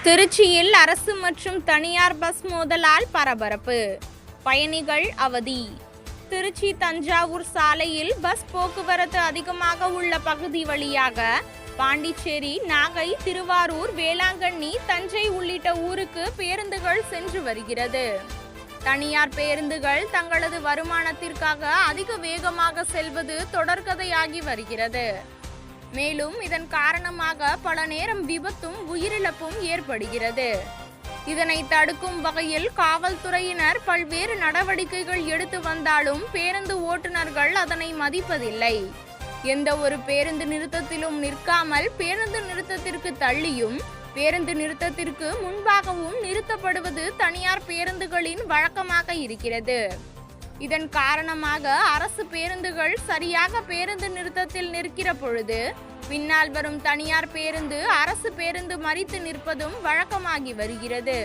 திருச்சியில் அரசு மற்றும் தனியார் பஸ் மோதலால் பரபரப்பு, பயணிகள் அவதி. திருச்சி தஞ்சாவூர் சாலையில் பஸ் போக்குவரத்து அதிகமாக உள்ள பகுதி வழியாக பாண்டிச்சேரி, நாகை, திருவாரூர், வேளாங்கண்ணி, தஞ்சை உள்ளிட்ட ஊருக்கு பேருந்துகள் சென்று வருகிறது. தனியார் பேருந்துகள் தங்களது வருமானத்திற்காக அதிக வேகமாக செல்வது தொடர்கதையாகி வருகிறது. மேலும் இதன் காரணமாக பல நேரம் விபத்தும் உயிரிழப்பும் ஏற்படுகிறது. இதனை தடுக்கும் வகையில் காவல்துறையினர் பல்வேறு நடவடிக்கைகள் எடுத்து வந்தாலும் பேருந்து ஓட்டுநர்கள் அதனை மதிப்பதில்லை. எந்த ஒரு பேருந்து நிறுத்தத்திலும் நிற்காமல் பேருந்து நிறுத்தத்திற்கு தள்ளியும் பேருந்து நிறுத்தத்திற்கு முன்பாகவும் நிறுத்தப்படுவது தனியார் பேருந்துகளின் வழக்கமாக இருக்கிறது. இதன் காரணமாக அரசு பேருந்துகள் சரியாக பேருந்து நிறுத்தத்தில் நிற்கிற பொழுது பின்னால் வரும் தனியார் பேருந்து அரசு பேருந்து மறித்து நிற்பதும் வழக்கமாகி வருகிறது.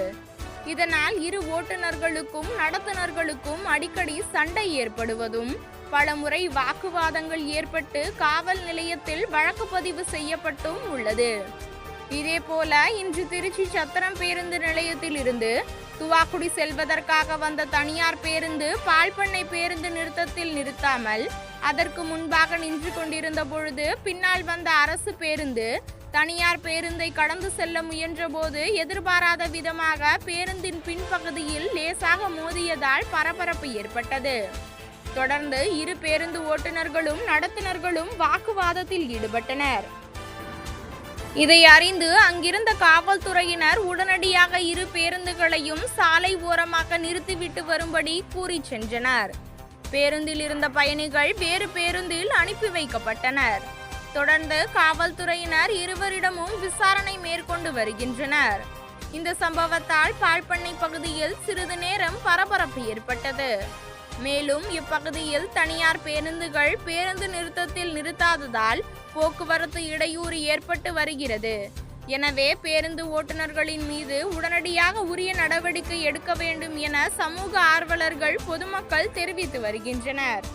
இதனால் இரு ஓட்டுநர்களுக்கும் நடத்துனர்களுக்கும் அடிக்கடி சண்டை ஏற்படுவதும் பலமுறை வாக்குவாதங்கள் ஏற்பட்டு காவல் நிலையத்தில் வழக்கு பதிவு செய்யப்பட்டும் உள்ளது. இதேபோல இன்று திருச்சி சத்திரம் பேருந்து நிலையத்தில் இருந்து துவாக்குடி செல்வதற்காக வந்த தனியார் பேருந்து பால்பண்ணை பேருந்து நிறுத்தத்தில் நிறுத்தாமல் அதற்கு முன்பாக நின்று கொண்டிருந்த பொழுது பின்னால் வந்த அரசு பேருந்து தனியார் பேருந்தை கடந்து செல்ல முயன்ற போது எதிர்பாராத விதமாக பேருந்தின் பின்பகுதியில் லேசாக மோதியதால் பரபரப்பு ஏற்பட்டது. தொடர்ந்து இரு பேருந்து ஓட்டுநர்களும் நடத்துனர்களும் வாக்குவாதத்தில் ஈடுபட்டனர். இதை அறிந்து அங்கிருந்த காவல்துறையினர் உடனடியாக இரு பேருந்துகளையும் சாலை ஓரமாக நிறுத்திவிட்டு வரும்படி கூறி சென்றனர். பேருந்தில் இருந்த பயணிகள் வேறு பேருந்தில் அனுப்பி வைக்கப்பட்டனர். தொடர்ந்து காவல்துறையினர் இருவரிடமும் விசாரணை மேற்கொண்டு வருகின்றனர். இந்த சம்பவத்தால் பால்பண்ணை பகுதியில் சிறிது நேரம் பரபரப்பு ஏற்பட்டது. மேலும் இப்பகுதியில் தனியார் பேருந்துகள் பேருந்து நிறுத்தத்தில் நிறுத்தாததால் போக்குவரத்து இடையூறு ஏற்பட்டு வருகிறது. எனவே பேருந்து ஓட்டுநர்களின் மீது உடனடியாக உரிய நடவடிக்கை எடுக்க வேண்டும் என சமூக ஆர்வலர்கள், பொதுமக்கள் தெரிவித்து வருகின்றனர்.